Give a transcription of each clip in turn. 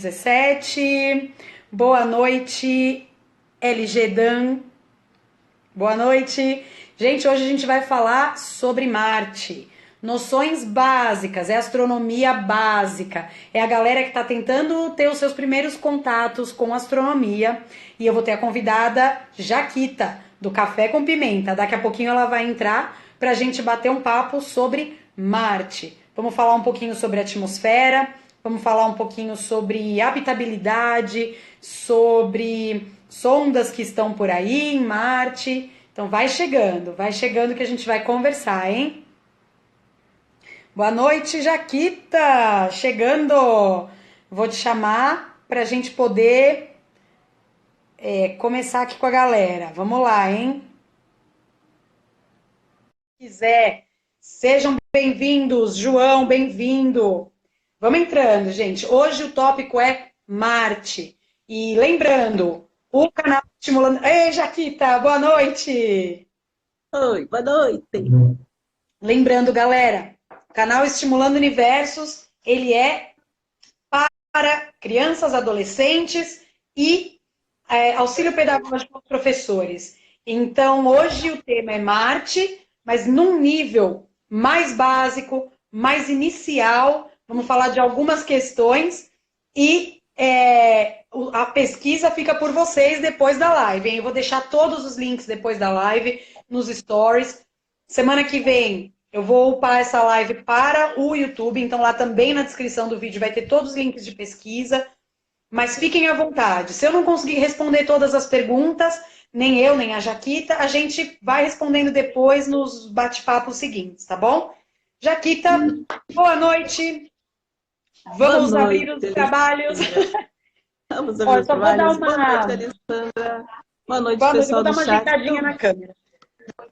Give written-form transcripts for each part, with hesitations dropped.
17. Boa noite, LG Dan. Boa noite. Gente, hoje a gente vai falar sobre Marte. Noções básicas, é astronomia básica. É a galera que está tentando ter os seus primeiros contatos com astronomia. E eu vou ter a convidada Jaquita, do Café com Pimenta. Daqui a pouquinho ela vai entrar para a gente bater um papo sobre Marte. Vamos falar um pouquinho sobre atmosfera, vamos falar um pouquinho sobre habitabilidade, sobre sondas que estão por aí em Marte. Então vai chegando que a gente vai conversar, hein? Boa noite, Jaquita! Chegando! Vou te chamar para a gente poder começar aqui com a galera. Vamos lá, hein? Se quiser, sejam bem-vindos. João, bem-vindo. Vamos entrando, gente. Hoje o tópico é Marte. E lembrando, o canal Estimulando... Ei, Jaquita, boa noite! Oi, boa noite. Lembrando, galera, o canal Estimulando Universos, ele é para crianças, adolescentes e auxílio pedagógico aos professores. Então, hoje o tema é Marte, mas num nível mais básico, mais inicial. Vamos falar de algumas questões e a pesquisa fica por vocês depois da live, hein? Eu vou deixar todos os links depois da live nos stories. Semana que vem eu vou upar essa live para o YouTube, então lá também na descrição do vídeo vai ter todos os links de pesquisa. Mas fiquem à vontade. Se eu não conseguir responder todas as perguntas, nem eu, nem a Jaquita, a gente vai respondendo depois nos bate-papos seguintes, tá bom? Jaquita, boa noite. Vamos Boa abrir noite, os trabalhos. Vamos Ó, abrir eu os só vou dar trabalhos. uma. Boa noite, Alessandra. Boa noite, Boa noite, eu vou pessoal dar do uma chat. ajeitadinha na câmera.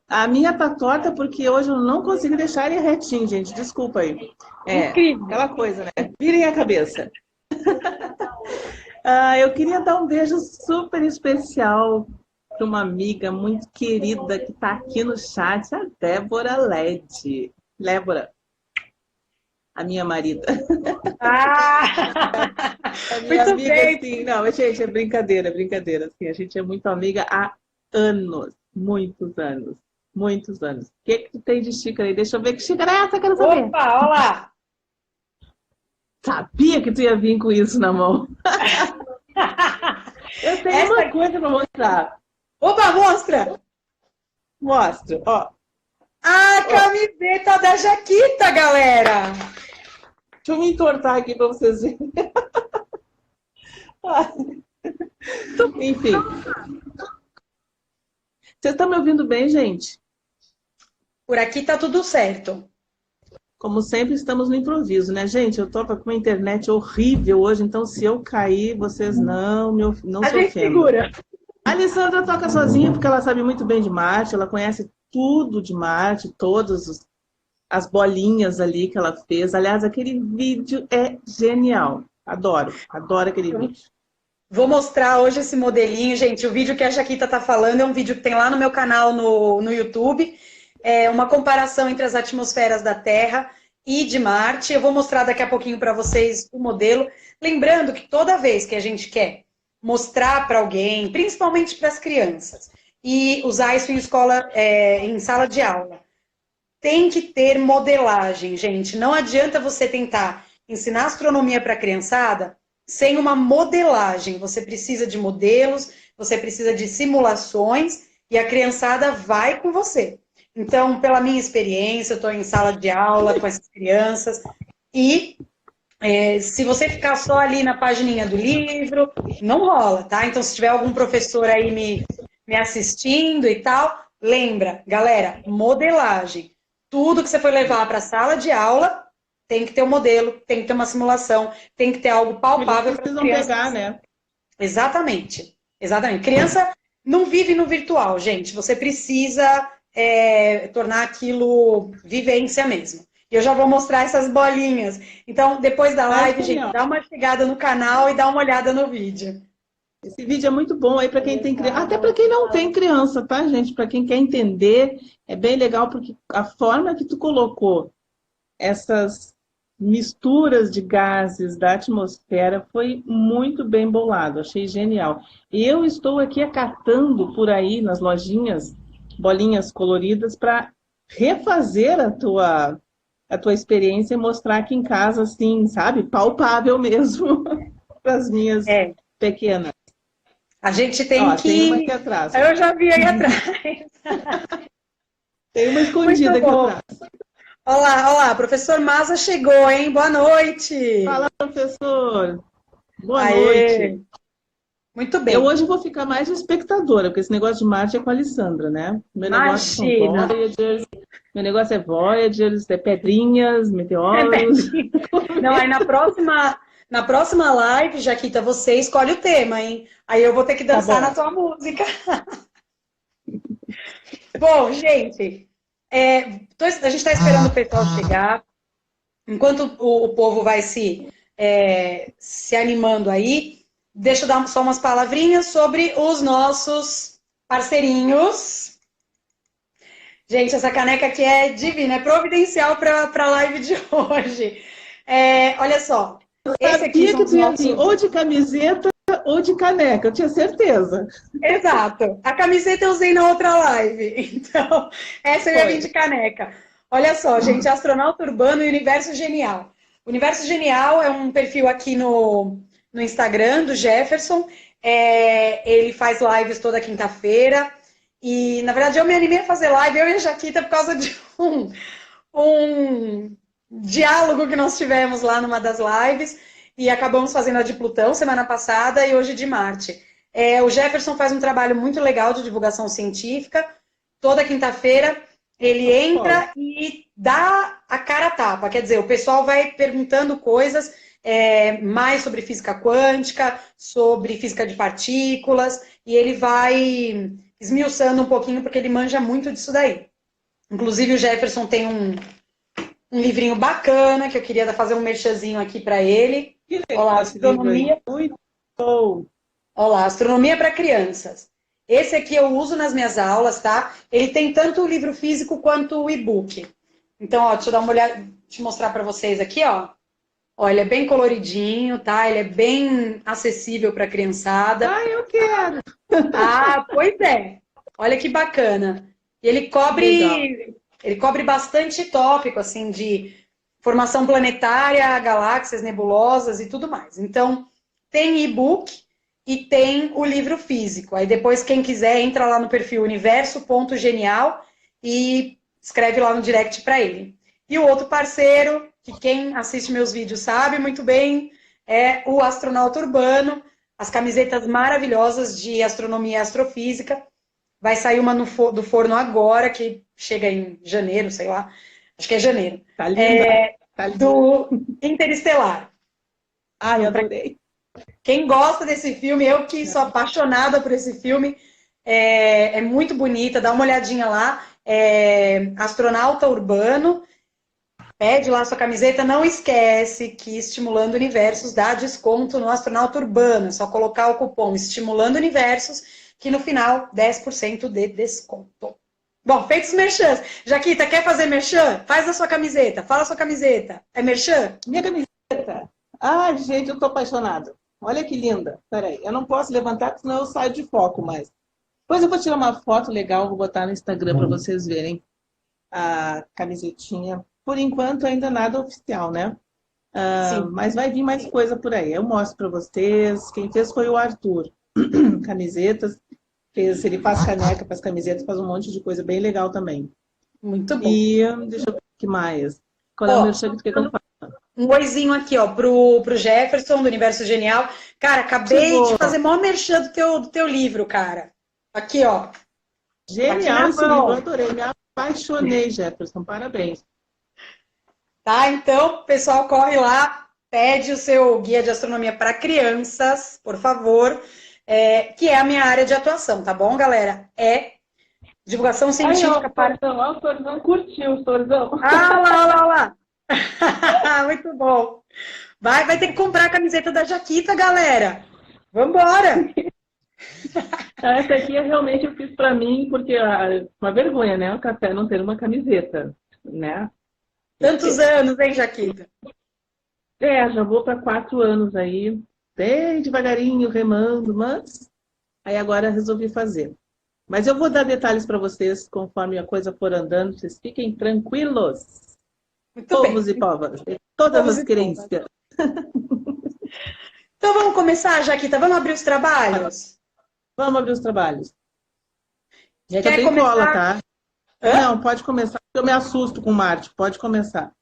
A minha tá torta porque hoje eu não consegui deixar ele retinho, gente. Desculpa aí. Incrível. Aquela coisa, né? Virem a cabeça. Eu queria dar um beijo super especial para uma amiga muito querida que está aqui no chat, a Débora Led. Débora, a minha marida. Ah! A minha Muito amiga, bem. assim, não, gente, é brincadeira, brincadeira, assim, a gente é muito amiga há anos, muitos anos, muitos anos. O que que tu tem de xícara aí? Deixa eu ver que xícara é essa, quero saber. Opa, olha lá. Sabia que tu ia vir com isso na mão. Eu tenho Essa uma aqui. coisa pra mostrar. Opa, mostra! Mostro, ó. A Ó, camiseta da Jaquita, galera! deixa eu me entortar aqui pra vocês verem. Enfim. Vocês estão me ouvindo bem, gente? Por aqui tá tudo certo. Como sempre, estamos no improviso, né, gente? Eu tô com uma internet horrível hoje, então se eu cair, vocês não A se gente ofendam. segura. A Alessandra toca sozinha porque ela sabe muito bem de Marte, ela conhece tudo de Marte, as bolinhas ali que ela fez. Aliás, aquele vídeo é genial. Adoro, adoro aquele vídeo. Vou mostrar hoje esse modelinho, gente. O vídeo que a Jaquita tá falando é um vídeo que tem lá no meu canal no YouTube. É uma comparação entre as atmosferas da Terra e de Marte. Eu vou mostrar daqui a pouquinho para vocês o modelo. Lembrando que toda vez que a gente quer mostrar para alguém, principalmente para as crianças, e usar isso em escola, em sala de aula, tem que ter modelagem, gente. Não adianta você tentar ensinar astronomia para a criançada sem uma modelagem. Você precisa de modelos, você precisa de simulações e a criançada vai com você. Então, pela minha experiência, eu estou em sala de aula com essas crianças e se você ficar só ali na pagininha do livro, não rola, tá? Então, se tiver algum professor aí me assistindo e tal, lembra, galera, modelagem. Tudo que você for levar para a sala de aula tem que ter um modelo, tem que ter uma simulação, tem que ter algo Eles palpável para as precisam crianças. pegar, né? Exatamente, exatamente. Criança não vive no virtual, gente. Você precisa tornar aquilo vivência mesmo. E eu já vou mostrar essas bolinhas. Então, depois da live, Assim, gente, ó. dá uma chegada no canal e dá uma olhada no vídeo. Esse vídeo é muito bom aí para quem tem criança, até para quem não tem criança, tá, gente? Para quem quer entender, é bem legal porque a forma que tu colocou essas misturas de gases da atmosfera foi muito bem bolado, achei genial. E eu estou aqui acatando por aí nas lojinhas bolinhas coloridas para refazer a tua experiência e mostrar aqui em casa, assim, sabe? Palpável mesmo para as minhas É, pequenas. a gente tem Ó, tem uma que. aqui atrás. Eu já vi aí atrás. Tem uma Muito escondida aqui bom. atrás. Olá, olá, professor Maza chegou, hein? Boa noite. Fala, professor. Boa Aê, noite. muito Eu bem. hoje vou ficar mais de espectadora, porque esse negócio de Marte é com a Alessandra, né? Meu negócio são Imagina. Voyagers, meu negócio é Voyagers, é pedrinhas, É meteoros. verdade. Não, aí na próxima live, Jaquita, você escolhe o tema, hein? Aí eu vou ter que Tá dançar na bom. tua música. Bom, gente, a gente está esperando o pessoal chegar. Enquanto o povo vai se animando aí, deixa eu dar só umas palavrinhas sobre os nossos parceirinhos. Gente, essa caneca aqui é divina, é providencial para a live de hoje. Olha só, esse aqui Sabia são que os tu ia vir nossos. ou de camiseta ou de caneca, eu tinha certeza. Exato. A camiseta eu usei na outra live. Então, essa eu ia vir de Foi. caneca. Olha só, gente, astronauta urbano e universo genial. O Universo Genial é um perfil aqui no Instagram do Jefferson. Ele faz lives toda quinta-feira. E, na verdade, eu me animei a fazer live, eu e a Jaquita, por causa de um diálogo que nós tivemos lá numa das lives. E acabamos fazendo a de Plutão semana passada e hoje de Marte. O Jefferson faz um trabalho muito legal de divulgação científica. Toda quinta-feira ele Olha, entra e dá a cara a tapa. Quer dizer, o pessoal vai perguntando coisas mais sobre física quântica, sobre física de partículas, e ele vai esmiuçando um pouquinho, porque ele manja muito disso daí. Inclusive, o Jefferson tem um livrinho bacana, que eu queria fazer um merchanzinho aqui para ele. que legal Olá, esse livro aí. Astronomia. Muito bom. Olá, Astronomia para Crianças. Esse aqui eu uso nas minhas aulas, tá? Ele tem tanto o livro físico quanto o e-book. Então, ó, deixa eu dar uma olhada, deixa eu mostrar para vocês aqui, ó. Ó, ele é bem coloridinho, tá? Ele é bem acessível para a criançada. Ah, eu quero. Ah, pois é. Olha que bacana. E ele Legal. cobre bastante tópico, assim, de formação planetária, galáxias, nebulosas e tudo mais. Então, tem e-book e tem o livro físico. Aí depois, quem quiser, entra lá no perfil universo.genial e escreve lá no direct para ele. E o outro parceiro, que quem assiste meus vídeos sabe muito bem, é o Astronauta Urbano, as camisetas maravilhosas de astronomia e astrofísica. Vai sair uma do forno agora, que chega em janeiro, sei lá. Acho que é janeiro. Tá linda. Tá linda. Do Interestelar. Ai, Então, adorei. quem gosta desse filme, eu que sou apaixonada por esse filme, é muito bonita, dá uma olhadinha lá. Astronauta Urbano, pede lá sua camiseta, não esquece que Estimulando Universos dá desconto no Astronauta Urbano, é só colocar o cupom Estimulando Universos, que no final 10% de desconto. Bom, feitos os merchans. Jaquita, quer fazer merchan? Faz a sua camiseta, fala a sua camiseta. É merchan? Minha camiseta. Ai, gente, eu tô apaixonada. Olha que linda. Peraí, eu não posso levantar, porque senão eu saio de foco, mas... Depois eu vou tirar uma foto legal, vou botar no Instagram para vocês verem a camisetinha. Por enquanto, ainda nada oficial, né? Sim. Mas vai vir mais coisa por aí. Eu mostro para vocês. Quem fez foi o Arthur. Camisetas. Ele faz caneca, faz camisetas, faz um monte de coisa bem legal também. Muito bom. E deixa eu ver o que mais. Qual é o merchan que eu faço? Um oizinho aqui, ó, pro Jefferson, do Universo Genial. Cara, acabei de fazer maior merchan do teu livro, cara. Aqui, ó. Genial esse livro, eu adorei. Me apaixonei, Jefferson. Parabéns. Tá, então, pessoal, corre lá, pede o seu guia de astronomia para crianças, por favor, que é a minha área de atuação, tá bom, galera? É divulgação científica para... O Torzão curtiu, o Torzão. Ah, lá, lá. Muito bom. Vai ter que comprar a camiseta da Jaquita, galera. Vambora! Essa aqui realmente eu fiz para mim, porque é uma vergonha, né? O café não ter uma camiseta, né? Tantos anos, hein, Jaquita? Já vou para 4 anos aí, bem devagarinho, remando, mas aí agora resolvi fazer. Mas eu vou dar detalhes para vocês conforme a coisa for andando, vocês fiquem tranquilos, Muito bem. povos e povas, de todas Povos as e povos. crenças. Então vamos começar, Jaquita? Vamos abrir os trabalhos? Vamos abrir os trabalhos. Já Quer tem cola, começar? tá? Hã? Não, pode começar, porque eu me assusto com Marte. Pode começar.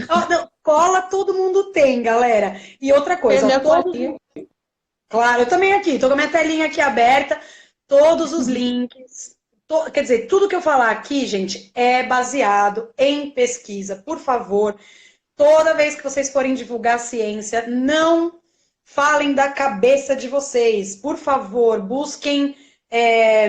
Ó, não, cola todo mundo tem, galera. E outra coisa, Ele ó, é todo aqui. Claro, eu também aqui, tô com a minha telinha aqui aberta, todos os links. Quer dizer, tudo que eu falar aqui, gente, é baseado em pesquisa. Por favor, toda vez que vocês forem divulgar ciência, não falem da cabeça de vocês. Por favor, busquem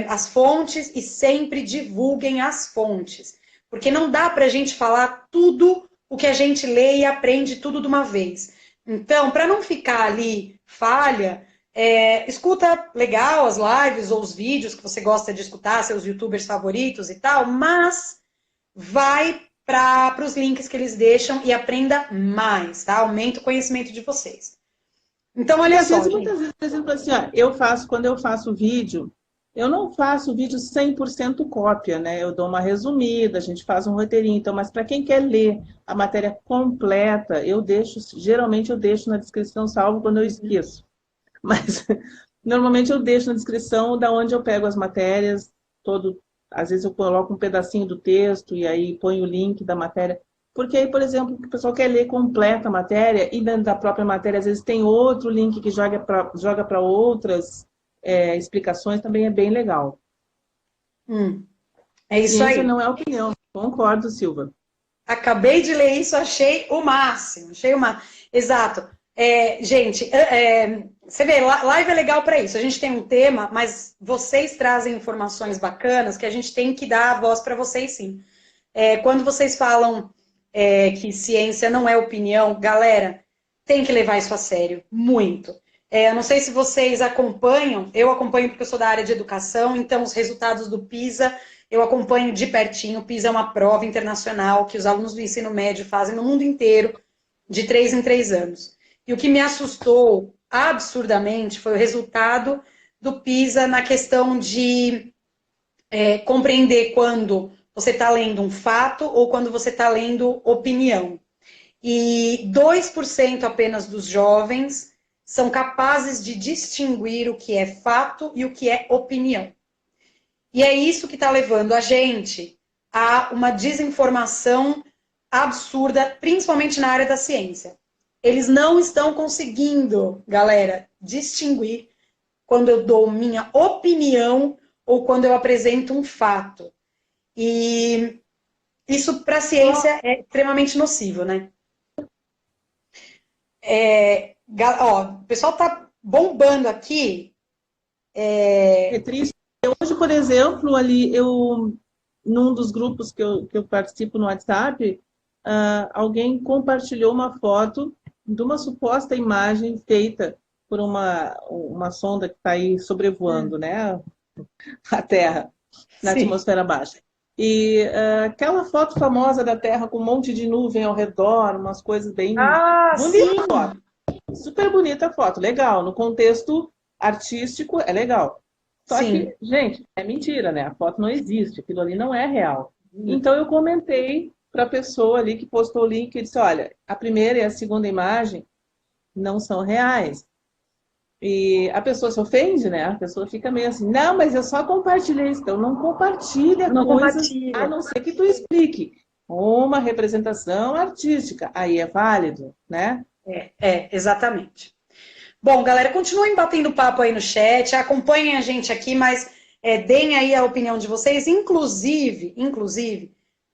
as fontes e sempre divulguem as fontes. Porque não dá para a gente falar tudo o que a gente lê e aprende tudo de uma vez. Então, para não ficar ali falha, escuta legal as lives ou os vídeos que você gosta de escutar, seus youtubers favoritos e tal, mas vai para os links que eles deixam e aprenda mais, tá? Aumenta o conhecimento de vocês. Então, E olha às só, vezes, gente. muitas vezes, por exemplo, assim, ó, quando eu faço vídeo, eu não faço vídeo 100% cópia, né? Eu dou uma resumida, a gente faz um roteirinho. Então, mas para quem quer ler a matéria completa, geralmente eu deixo na descrição, salvo quando eu esqueço. Mas normalmente eu deixo na descrição da onde eu pego as matérias, às vezes eu coloco um pedacinho do texto e aí ponho o link da matéria. Porque aí, por exemplo, o pessoal quer ler completa a matéria e dentro da própria matéria, às vezes tem outro link que joga para outras explicações, também é bem legal. É isso Ciência aí. não é opinião. Concordo, Silva. Acabei de ler isso, achei o máximo. Achei o máximo. Exato. Gente, você vê, live é legal para isso. A gente tem um tema, mas vocês trazem informações bacanas que a gente tem que dar a voz para vocês, sim. Quando vocês falam que ciência não é opinião, galera, tem que levar isso a sério, muito. Eu não sei se vocês acompanham, eu acompanho porque eu sou da área de educação, então os resultados do PISA eu acompanho de pertinho. O PISA é uma prova internacional que os alunos do ensino médio fazem no mundo inteiro, de 3 em 3 anos. E o que me assustou absurdamente foi o resultado do PISA na questão de compreender quando você está lendo um fato ou quando você está lendo opinião. E 2% apenas dos jovens são capazes de distinguir o que é fato e o que é opinião. E é isso que está levando a gente a uma desinformação absurda, principalmente na área da ciência. Eles não estão conseguindo, galera, distinguir quando eu dou minha opinião ou quando eu apresento um fato. E isso para a ciência é extremamente nocivo, né? O pessoal está bombando aqui. É triste. Hoje, por exemplo, num dos grupos que eu participo no WhatsApp, alguém compartilhou uma foto de uma suposta imagem feita por uma sonda que está aí sobrevoando, né, a Terra, na Sim. atmosfera baixa. E aquela foto famosa da Terra com um monte de nuvem ao redor, umas coisas bem bonitas. Foto. Super bonita a foto, legal. No contexto artístico, é legal. Só que, gente, é mentira, né? A foto não existe, aquilo ali não é real. Então eu comentei para a pessoa ali que postou o link e disse, olha, a primeira e a segunda imagem não são reais. E a pessoa se ofende, né? A pessoa fica meio assim, não, mas eu só compartilhei isso. Então não compartilha coisas, a não ser que tu explique. Uma representação artística, aí é válido, né? Exatamente. Bom, galera, continuem batendo papo aí no chat, acompanhem a gente aqui, mas deem aí a opinião de vocês. Inclusive,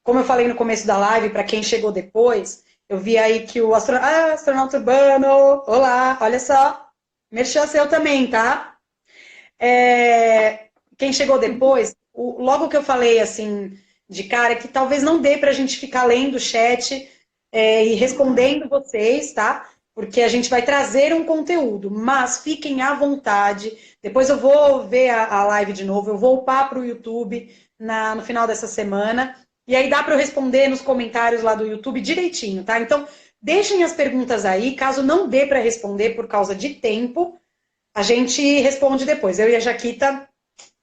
como eu falei no começo da live, para quem chegou depois, eu vi aí que o astronauta urbano, olá, olha só, merchan seu também, tá? Quem chegou depois, logo que eu falei assim, de cara, que talvez não dê para a gente ficar lendo o chat e respondendo vocês, tá? Porque a gente vai trazer um conteúdo, mas fiquem à vontade. Depois eu vou ver a live de novo, eu vou upar para o YouTube no final dessa semana, e aí dá para eu responder nos comentários lá do YouTube direitinho, tá? Então, deixem as perguntas aí, caso não dê para responder por causa de tempo, a gente responde depois. Eu e a Jaquita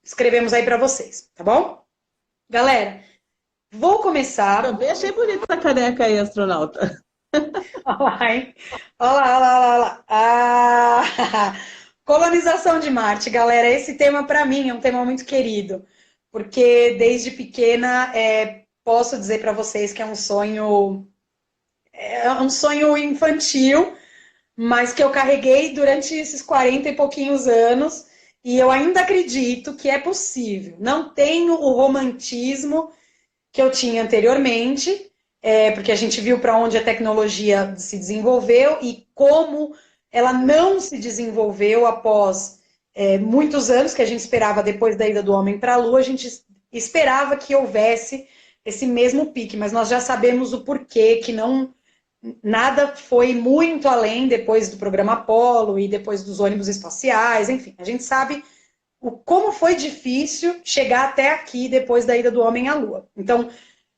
escrevemos aí para vocês, tá bom? Galera, vou começar. Também achei bonita essa caneca aí, astronauta. Olha lá, hein? Olha lá, olha lá, olha lá. Ah, colonização de Marte, galera. Esse tema, para mim, é um tema muito querido, porque desde pequena posso dizer para vocês que é um sonho infantil, mas que eu carreguei durante esses 40 e pouquinhos anos, e eu ainda acredito que é possível. Não tenho o romantismo que eu tinha anteriormente, porque a gente viu para onde a tecnologia se desenvolveu e como ela não se desenvolveu após muitos anos que a gente esperava depois da ida do homem para a Lua, a gente esperava que houvesse esse mesmo pique, mas nós já sabemos o porquê, que não nada foi muito além depois do programa Apollo e depois dos ônibus espaciais, enfim, a gente sabe como foi difícil chegar até aqui depois da ida do homem à Lua. Então,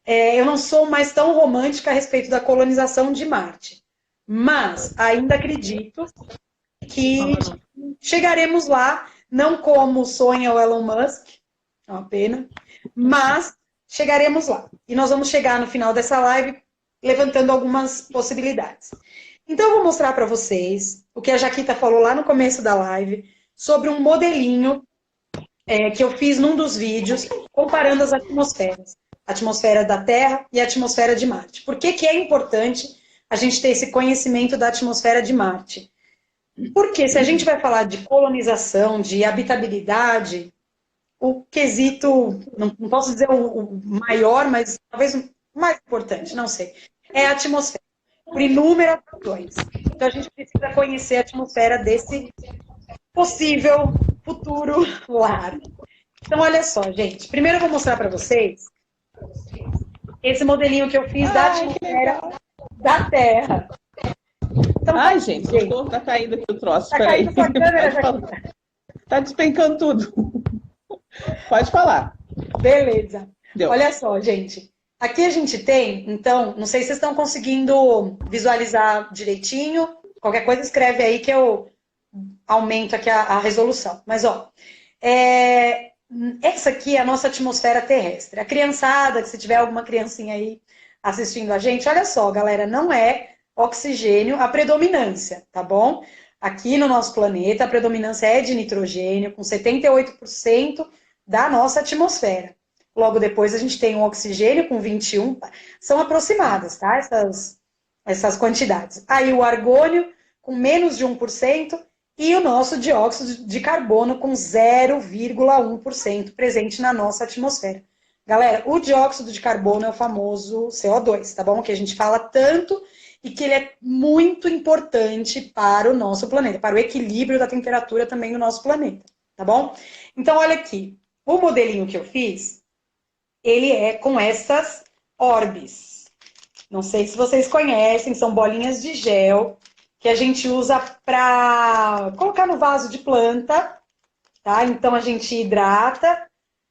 eu não sou mais tão romântica a respeito da colonização de Marte, mas ainda acredito que chegaremos lá, não como sonha o Elon Musk, é uma pena, mas chegaremos lá. E nós vamos chegar no final dessa live levantando algumas possibilidades. Então, eu vou mostrar para vocês o que a Jaquita falou lá no começo da live sobre um modelinho que eu fiz num dos vídeos comparando as atmosferas. A atmosfera da Terra e a atmosfera de Marte. Por que que é importante a gente ter esse conhecimento da atmosfera de Marte? Porque se a gente vai falar de colonização, de habitabilidade, o quesito, não posso dizer o maior, mas talvez o mais importante, não sei, é a atmosfera, por inúmeras razões. Então a gente precisa conhecer a atmosfera desse possível futuro lar. Então olha só, gente, primeiro eu vou mostrar para vocês esse modelinho que eu fiz da atmosfera da Terra. Então, ai, gente, tá caindo aqui o troço, tá peraí. caindo a câmera, tá despencando tudo. Pode falar. Beleza. Deu. Olha só, gente. Aqui a gente tem, então, não sei se vocês estão conseguindo visualizar direitinho. Qualquer coisa escreve aí que eu aumento aqui a resolução. Mas, ó, essa aqui é a nossa atmosfera terrestre. A criançada, que se tiver alguma criancinha aí assistindo a gente, olha só, galera, não é oxigênio a predominância, tá bom? Aqui no nosso planeta, a predominância é de nitrogênio, com 78% da nossa atmosfera. Logo depois a gente tem o oxigênio com 21%, são aproximadas, tá? Essas quantidades. Aí o argônio com menos de 1% e o nosso dióxido de carbono com 0,1% presente na nossa atmosfera. Galera, o dióxido de carbono é o famoso CO2, tá bom? Que a gente fala tanto e que ele é muito importante para o nosso planeta, para o equilíbrio da temperatura também do nosso planeta, tá bom? Então, olha aqui, o modelinho que eu fiz, ele é com essas orbes. Não sei se vocês conhecem, são bolinhas de gel que a gente usa para colocar no vaso de planta, tá? Então, a gente hidrata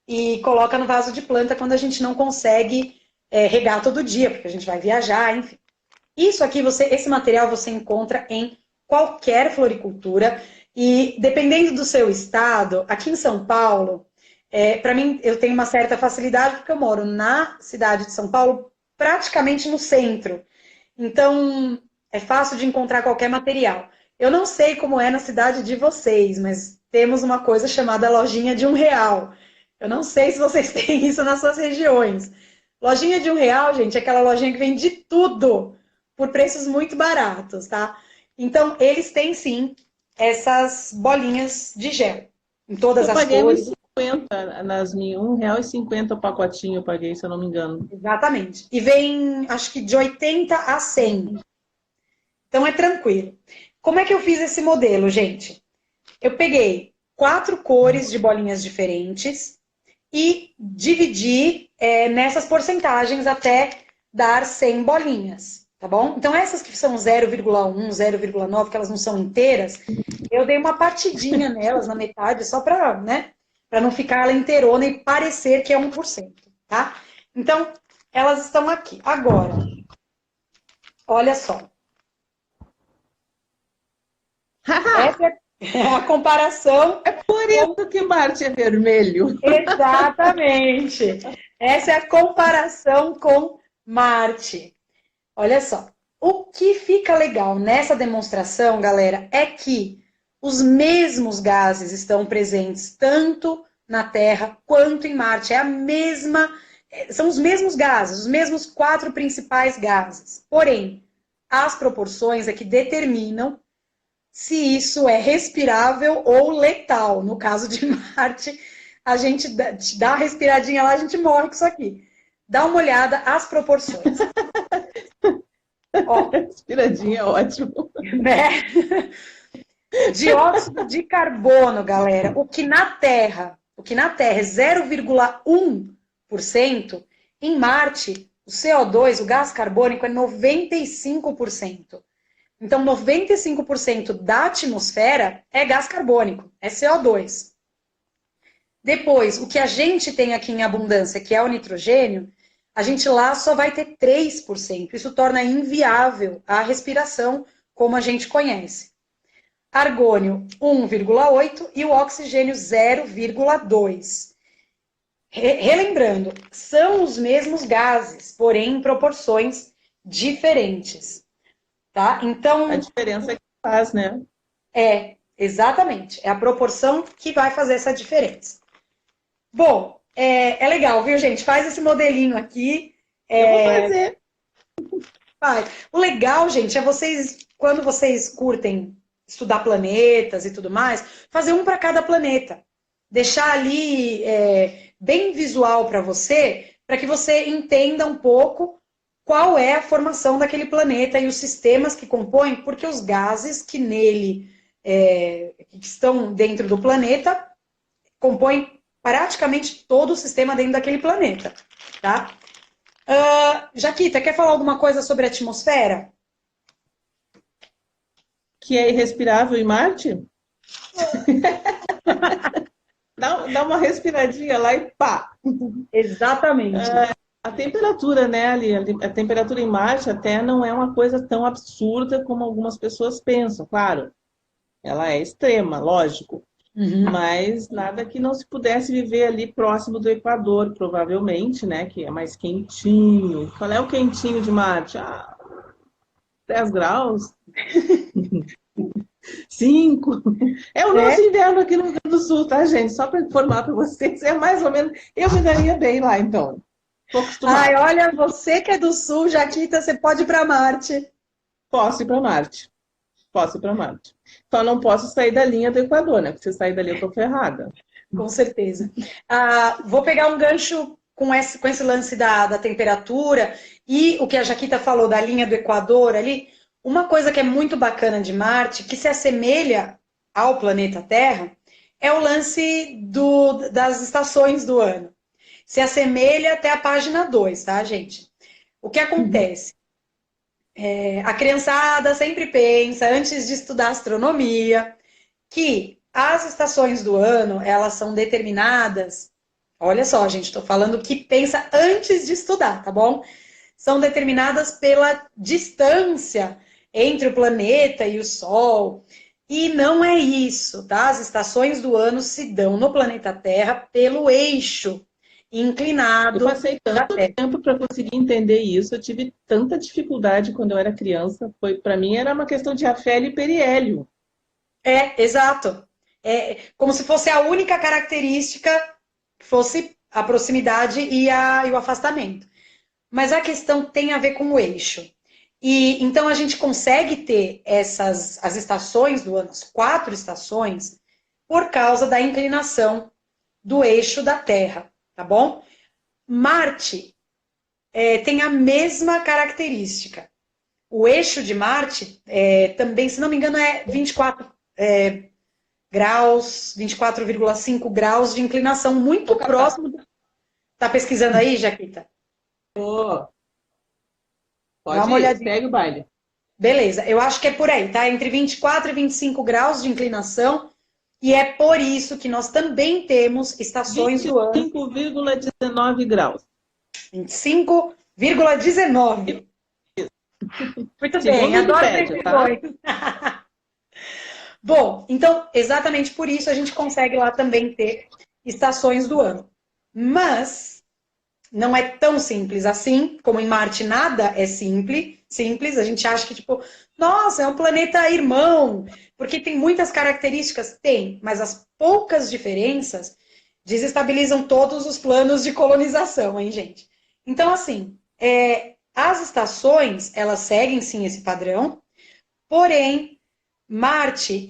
e coloca no vaso de planta quando a gente não consegue regar todo dia, porque a gente vai viajar, enfim. Isso aqui, esse material você encontra em qualquer floricultura e dependendo do seu estado, aqui em São Paulo, para mim eu tenho uma certa facilidade porque eu moro na cidade de São Paulo, praticamente no centro. Então, é fácil de encontrar qualquer material. Eu não sei como é na cidade de vocês, mas temos uma coisa chamada lojinha de R$1. Eu não sei se vocês têm isso nas suas regiões. Lojinha de R$1, gente, é aquela lojinha que vende tudo por preços muito baratos, tá? Então, eles têm, sim, essas bolinhas de gel, em todas as cores. Eu paguei 50 nas minhas, R$1,50 o pacotinho eu paguei, se eu não me engano. Exatamente. E vem, acho que de 80 a 100. Então, é tranquilo. Como é que eu fiz esse modelo, gente? Eu peguei 4 cores de bolinhas diferentes e dividi nessas porcentagens até dar 100 bolinhas. Tá bom? Então, essas que são 0,1, 0,9, que elas não são inteiras, eu dei uma partidinha nelas na metade, só para, né, para não ficar ela inteirona e parecer que é 1%, tá? Então, elas estão aqui. Agora, olha só. Essa é a comparação. É por isso que Marte é vermelho. Exatamente. Essa é a comparação com Marte. Olha só. O que fica legal nessa demonstração, galera, é que os mesmos gases estão presentes tanto na Terra quanto em Marte. É a mesma, são os mesmos gases, os mesmos 4 principais gases. Porém, as proporções é que determinam se isso é respirável ou letal. No caso de Marte, a gente dá uma respiradinha lá, a gente morre com isso aqui. Dá uma olhada as proporções. Ó, respiradinha é ótimo. Né? Dióxido de carbono, galera. O que na Terra é 0,1%, em Marte, o CO2, o gás carbônico, é 95%. Então, 95% da atmosfera é gás carbônico, é CO2. Depois, o que a gente tem aqui em abundância, que é o nitrogênio, a gente lá só vai ter 3%. Isso torna inviável a respiração como a gente conhece. Argônio 1,8 e o oxigênio 0,2. Relembrando, são os mesmos gases, porém em proporções diferentes. Tá? Então, a diferença é que faz, né? Exatamente. É a proporção que vai fazer essa diferença. Bom, é legal, viu, gente? Faz esse modelinho aqui. Eu vou fazer. Faz. O legal, gente, é vocês, quando vocês curtem estudar planetas e tudo mais, fazer um para cada planeta. Deixar ali bem visual para que você entenda um pouco qual é a formação daquele planeta e os sistemas que compõem, porque os gases que nele que estão dentro do planeta compõem praticamente todo o sistema dentro daquele planeta, tá? Jaquita, quer falar alguma coisa sobre a atmosfera? Que é irrespirável em Marte? Dá uma respiradinha lá e pá! Exatamente. A temperatura, né, Ali? A temperatura em Marte até não é uma coisa tão absurda como algumas pessoas pensam. Claro, ela é extrema, lógico. Mas nada que não se pudesse viver ali próximo do Equador, provavelmente, né? Que é mais quentinho. Qual é o quentinho de Marte? 10 graus? 5. É o nosso inverno aqui no Rio Grande do Sul, tá, gente? Só para informar para vocês, é mais ou menos... Eu me daria bem lá, então. Tô acostumada. Ai, olha, você que é do Sul, Jaquita, você pode ir para Marte. Posso ir para Marte. Só não posso sair da linha do Equador, né? Porque se sair dali eu tô ferrada. Com certeza. Vou pegar um gancho com esse lance da temperatura e o que a Jaquita falou da linha do Equador ali. Uma coisa que é muito bacana de Marte, que se assemelha ao planeta Terra, é o lance das estações do ano. Se assemelha até a página 2, tá, gente? O que acontece? A criançada sempre pensa, antes de estudar astronomia, que as estações do ano, elas são determinadas, olha só, gente, estou falando que pensa antes de estudar, tá bom? São determinadas pela distância entre o planeta e o Sol. E não é isso, tá? As estações do ano se dão no planeta Terra pelo eixo inclinado. Eu passei tanto tempo para conseguir entender isso, eu tive tanta dificuldade quando eu era criança. Para mim era uma questão de afélio e periélio. Exato. É como se fosse a única característica que fosse a proximidade e o afastamento. Mas a questão tem a ver com o eixo. E então a gente consegue ter as estações do ano, as 4 estações, por causa da inclinação do eixo da Terra, tá bom? Marte tem a mesma característica. O eixo de Marte também, se não me engano, é 24 graus, 24,5 graus de inclinação, muito próximo. Tá pesquisando aí, Jaquita? Pode ir, segue o baile. Beleza, eu acho que é por aí, tá? Entre 24 e 25 graus de inclinação, e é por isso que nós também temos estações do ano. 25,19 graus. 25,19. Muito bem, adoro precisões. Bom, então, exatamente por isso a gente consegue lá também ter estações do ano. Mas não é tão simples assim, como em Marte nada é simples. A gente acha que, tipo, nossa, é um planeta irmão, porque tem muitas características? Tem, mas as poucas diferenças desestabilizam todos os planos de colonização, hein, gente? Então, assim, as estações, elas seguem sim esse padrão, porém, Marte,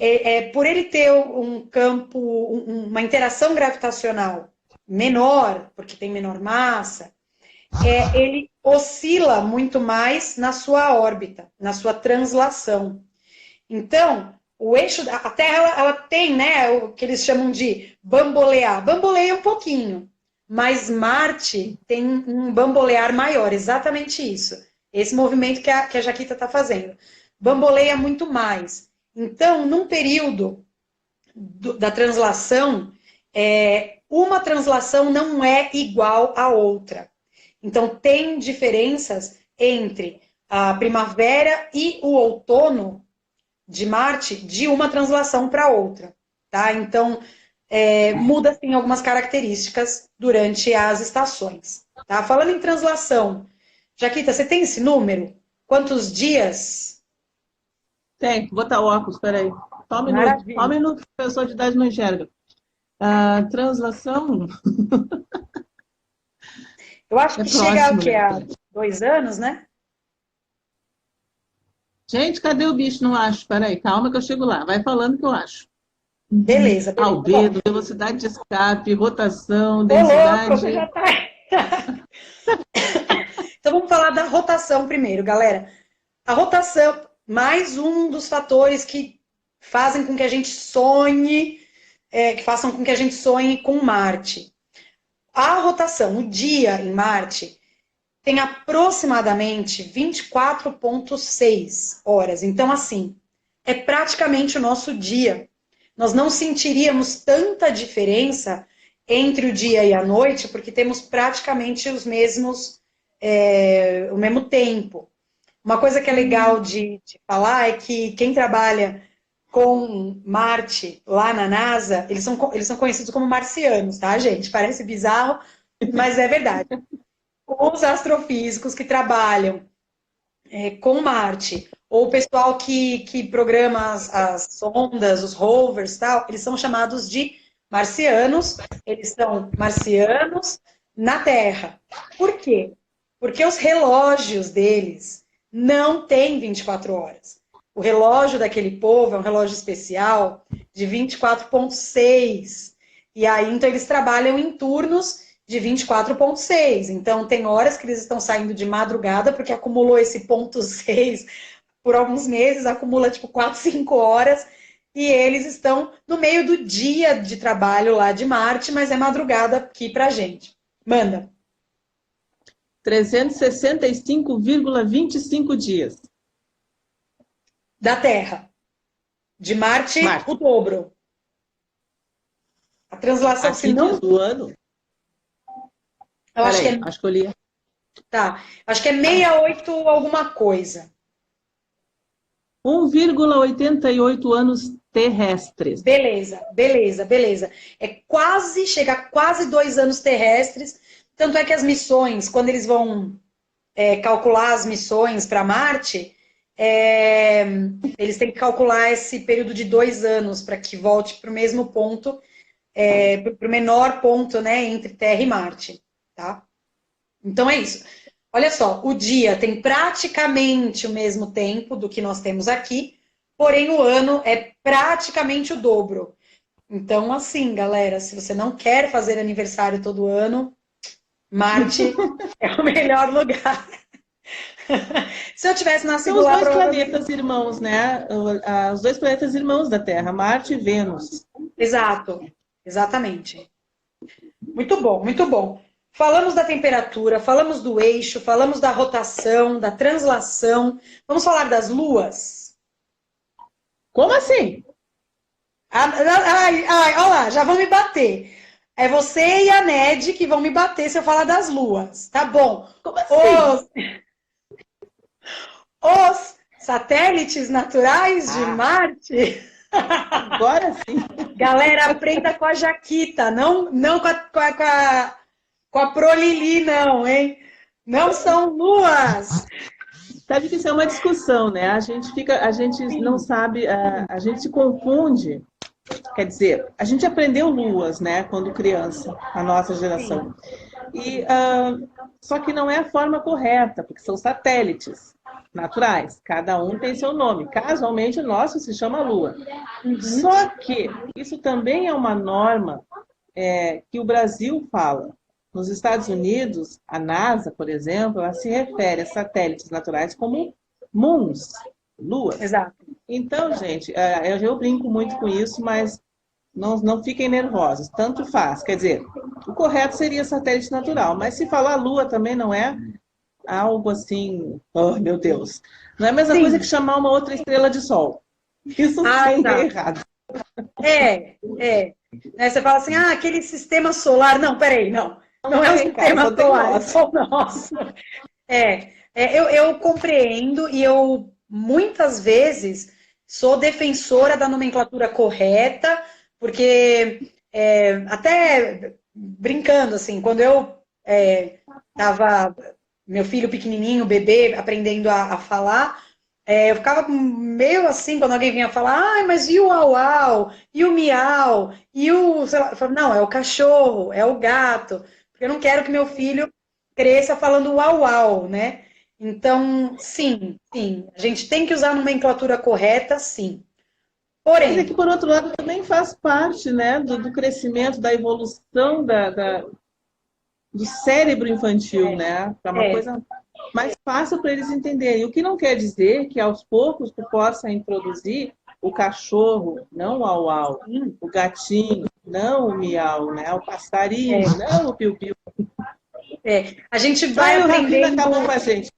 por ele ter um campo, uma interação gravitacional menor, porque tem menor massa, ele oscila muito mais na sua órbita, na sua translação. Então, o eixo, a Terra, ela tem, né, o que eles chamam de bambolear. Bamboleia um pouquinho, mas Marte tem um bambolear maior, exatamente isso. Esse movimento que a Jaquita está fazendo. Bamboleia muito mais. Então, num período da translação, uma translação não é igual à outra. Então, tem diferenças entre a primavera e o outono de Marte de uma translação para outra, tá? Então, muda, sim, algumas características durante as estações, tá? Falando em translação, Jaquita, você tem esse número? Quantos dias? Tem, vou botar óculos, peraí. Só um minuto, Maravilha. só um minuto, pessoa de idade não enxerga. Translação Eu acho que chega próximo. ao quê? A 2 anos, né? Gente, cadê o bicho? Não acho. Peraí, calma que eu chego lá. Vai falando que eu acho. Beleza, beleza. Albedo, velocidade de escape, rotação, Ô, densidade. louco, você já tá... Então vamos falar da rotação primeiro, galera. A rotação, mais um dos fatores que fazem com que a gente sonhe, que façam com que a gente sonhe com Marte. A rotação, o dia em Marte, tem aproximadamente 24,6 horas. Então, assim, é praticamente o nosso dia. Nós não sentiríamos tanta diferença entre o dia e a noite, porque temos praticamente os mesmos, o mesmo tempo. Uma coisa que é legal de falar é que quem trabalha com Marte lá na NASA, eles são conhecidos como marcianos, tá, gente? Parece bizarro, mas é verdade. Os astrofísicos que trabalham com Marte, ou o pessoal que programa as sondas, os rovers, tal, eles são chamados de marcianos. Eles são marcianos na Terra. Por quê? Porque os relógios deles não têm 24 horas. O relógio daquele povo é um relógio especial de 24,6. E aí, então, eles trabalham em turnos de 24,6. Então, tem horas que eles estão saindo de madrugada, porque acumulou esse ponto 6 por alguns meses, acumula tipo 4, 5 horas, e eles estão no meio do dia de trabalho lá de Marte, mas é madrugada aqui pra gente. Manda. 365,25 dias. Da Terra. De Marte, o dobro. A translação, aqui se não... diz do ano? Eu acho que acho que eu li. Tá, acho que é 68 alguma coisa. 1,88 anos terrestres. Beleza. Chega a quase 2 anos terrestres. Tanto é que as missões, quando eles vão calcular as missões para Marte, eles têm que calcular esse período de 2 anos para que volte para o mesmo ponto, para o menor ponto, né, entre Terra e Marte. Tá? Então é isso. Olha só, o dia tem praticamente o mesmo tempo do que nós temos aqui, porém o ano é praticamente o dobro. Então, assim, galera, se você não quer fazer aniversário todo ano, Marte é o melhor lugar. Se eu tivesse nascido lá... São os dois planetas irmãos, né? Os dois planetas irmãos da Terra, Marte e Vênus. Exato, exatamente. Muito bom, muito bom. Falamos da temperatura, falamos do eixo, falamos da rotação, da translação. Vamos falar das luas? Como assim? Ai, olha lá, já vão me bater. É você e a Ned que vão me bater se eu falar das luas. Tá bom. Como assim? Os satélites naturais de Marte Agora sim. Galera, aprenda com a Jaquita, não com a Prolili, não, hein? Não são luas. Sabe que isso é uma discussão, né? A gente não Sim, sabe, a gente se confunde. Quer dizer, a gente aprendeu luas, né, quando criança, a nossa sim. geração. E só que não é a forma correta, porque são satélites naturais. Cada um tem seu nome. Casualmente, o nosso se chama Lua. Uhum. Só que isso também é uma norma que o Brasil fala. Nos Estados Unidos, a NASA, por exemplo, ela se refere a satélites naturais como moons, luas. Exato. Então, gente, eu brinco muito com isso, mas não fiquem nervosos, tanto faz. Quer dizer, o correto seria satélite natural, mas se falar Lua também não é algo assim, oh meu Deus. Não é a mesma coisa que Sim. chamar uma outra estrela de Sol. Isso Ah, sim é tá. errado. É. Né, você fala assim, ah, aquele sistema solar. Não, peraí, não. Não Não é o tem, cara, sistema só tem solar, é nós. só o nosso. Eu compreendo e eu muitas vezes sou defensora da nomenclatura correta, porque até brincando assim, quando eu estava meu filho pequenininho, bebê, aprendendo a falar, eu ficava meio assim quando alguém vinha falar, ah, mas e o au au, e o miau, e o, sei lá, eu falava, não, é o cachorro, é o gato, porque eu não quero que meu filho cresça falando uau uau, né? Então, sim, a gente tem que usar a nomenclatura correta, sim. Mas é que, Porém, por outro lado, também faz parte, né, do crescimento, da evolução do cérebro infantil, né? Para uma é, coisa mais fácil para eles entenderem. O que não quer dizer que aos poucos tu possa introduzir o cachorro, não o au-au, sim, o gatinho, não o miau, né? O passarinho, é, não o piu-piu. a gente vai Ai, o Rapina acabou com aprendendo. a gente.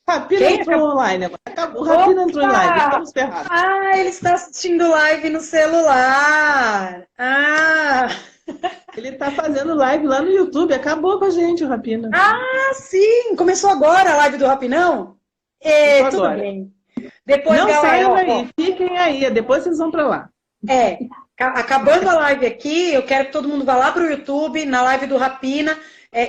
Rapina Quem entrou acabou? online agora. Acabou. O Rapina entrou em live. Opa! Estamos ferrados. Ah, ele está assistindo live no celular. Ah, Ele está fazendo live lá no YouTube. Acabou com a gente, o Rapina. sim, começou agora a live do Rapinão? Começou Tudo agora. bem. Depois, Não galera, saiam ó, daí. Fiquem aí. Depois vocês vão para lá. Acabando a live aqui, eu quero que todo mundo vá lá para o YouTube, na live do Rapina.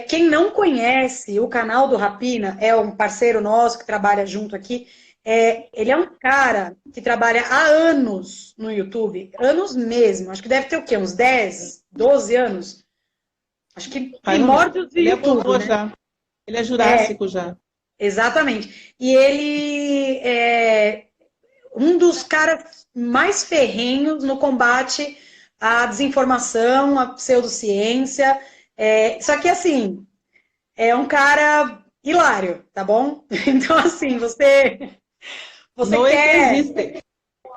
Quem não conhece o canal do Rapina, é um parceiro nosso que trabalha junto aqui. Ele é um cara que trabalha há anos no YouTube, anos mesmo. Acho que deve ter o quê? Uns 10, 12 anos? Acho que Faz um... primórdios do Ele é YouTube, vovô né? já. Ele é É, jurássico já. exatamente. E ele é um dos caras mais ferrenhos no combate à desinformação, à pseudociência. Só que, assim, é um cara hilário, tá bom? Então, assim, você No quer. existe.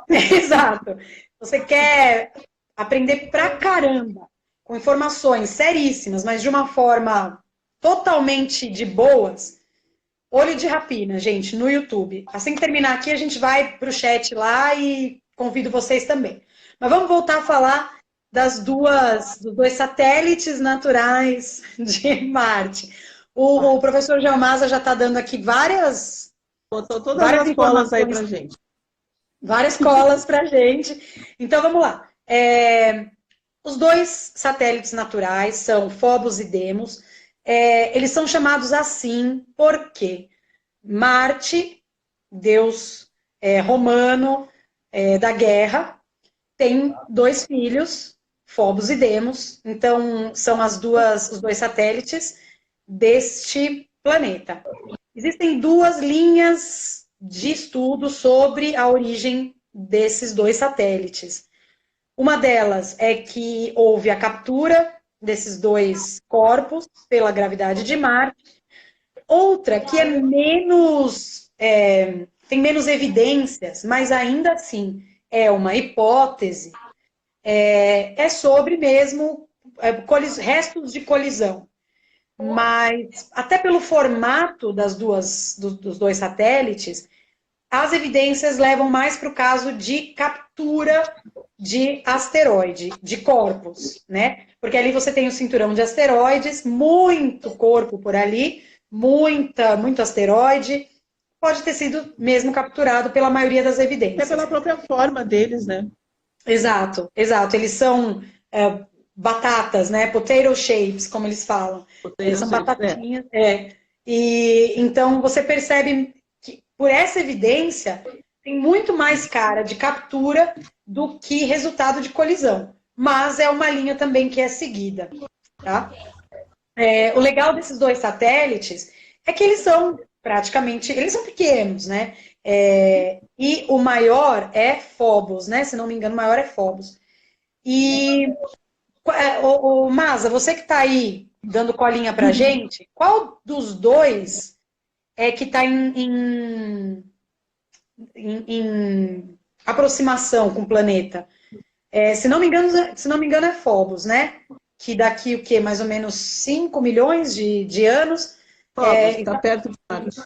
Exato. Você quer aprender pra caramba, com informações seríssimas, mas de uma forma totalmente de boas. Olho de Rapina, gente, no YouTube. Assim que terminar aqui, a gente vai para o chat lá e convido vocês também. Mas vamos voltar a falar dos dois satélites naturais de Marte. O professor Gelmasa já está dando aqui Botou todas várias as colas aí informações, pra gente. várias colas para a gente. Então vamos lá. Os dois satélites naturais são Phobos e Deimos. Eles são chamados assim porque Marte, deus romano da guerra, tem dois filhos, Phobos e Deimos, então são os dois satélites deste planeta. Existem duas linhas de estudo sobre a origem desses dois satélites. Uma delas é que houve a captura desses dois corpos pela gravidade de Marte. Outra que tem menos evidências, mas ainda assim é uma hipótese, é sobre mesmo restos de colisão. Mas até pelo formato dos dois satélites, as evidências levam mais para o caso de captura de asteroide, de corpos, né? Porque ali você tem o cinturão de asteroides, muito corpo por ali, muito asteroide, pode ter sido mesmo capturado pela maioria das Até evidências. pela própria forma deles, né? Exato, exato. Eles são batatas, né? Potato shapes, como eles falam. Eles Potato são chips, batatinhas. É. E então você percebe que por essa evidência tem muito mais cara de captura do que resultado de colisão. Mas é uma linha também que é seguida, tá? O legal desses dois satélites é que eles são praticamente, eles são pequenos, né? E o maior é Phobos, né? Se não me engano, o maior é Phobos. E, Masa, você que está aí dando colinha pra gente, qual dos dois é que está em aproximação com o planeta? Se não me engano é Phobos, né? Que daqui o quê? Mais ou menos 5 milhões de anos. Phobos, está perto de Marte.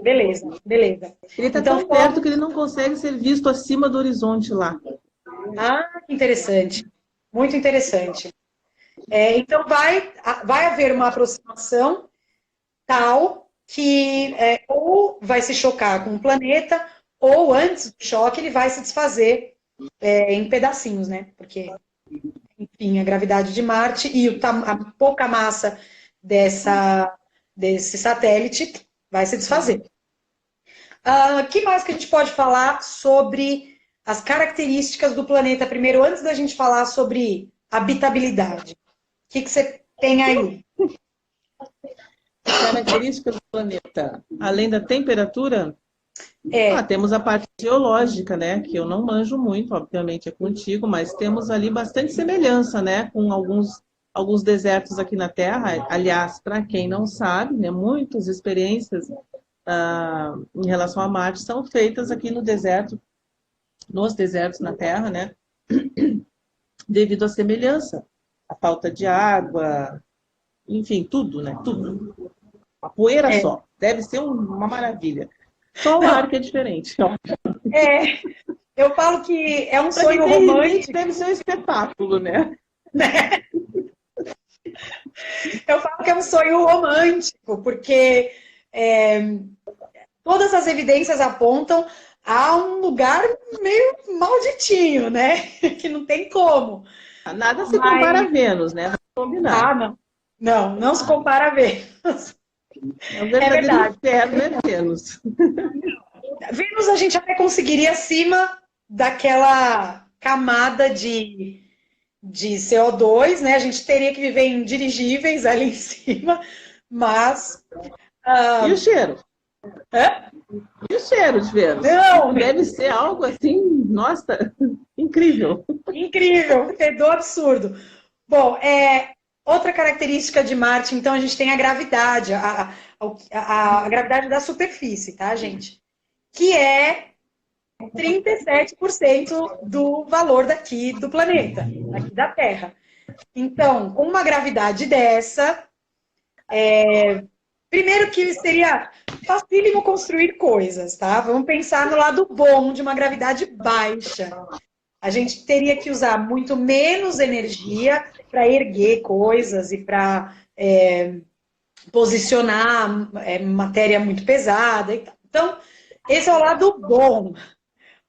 Beleza, beleza. Ele está Então, tão perto Phobos, que ele não consegue ser visto acima do horizonte lá. que interessante. Muito interessante. Então, vai haver uma aproximação tal que ou vai se chocar com o planeta, ou antes do choque ele vai se desfazer em pedacinhos, né? Porque, enfim, a gravidade de Marte e a pouca massa desse satélite vai se desfazer. Que mais que a gente pode falar sobre as características do planeta primeiro, antes da gente falar sobre habitabilidade? O que você tem aí? Características do planeta, além da temperatura, É, temos a parte geológica, né? Que eu não manjo muito, obviamente é contigo, mas temos ali bastante semelhança, né? Com alguns desertos aqui na Terra. Aliás, para quem não sabe, né? Muitas experiências em relação a Marte são feitas aqui no deserto, nos desertos na Terra, né? Devido à semelhança, a falta de água, enfim, tudo, né? Tudo. A poeira é. só. Deve ser uma maravilha. Só o Não, ar que é diferente. eu falo que é um Para quem sonho tem rinite, romântico, deve ser um espetáculo, né? né? Eu falo que é um sonho romântico, porque é, todas as evidências apontam a um lugar meio malditinho, né? Que não tem como. Nada se compara a Mas, Vênus, né? Vamos combinar. não. Não se compara a Vênus. É o É verdadeiro verdade. inferno, é Vênus. Vênus a gente até conseguiria acima daquela camada de CO2, né? A gente teria que viver em dirigíveis ali em cima, mas. E o cheiro? Hã? E o cheiro de Vênus? Não! Deve ser algo assim, nossa, incrível. Incrível, fedor absurdo. Bom, outra característica de Marte, então, a gente tem a gravidade, a gravidade da superfície, tá, gente? Que é 37% do valor daqui do planeta, daqui da Terra. Então, com uma gravidade dessa, primeiro que seria facílimo construir coisas, tá? Vamos pensar no lado bom de uma gravidade baixa. A gente teria que usar muito menos energia para erguer coisas e para posicionar matéria muito pesada. E tal. Então, esse é o lado bom.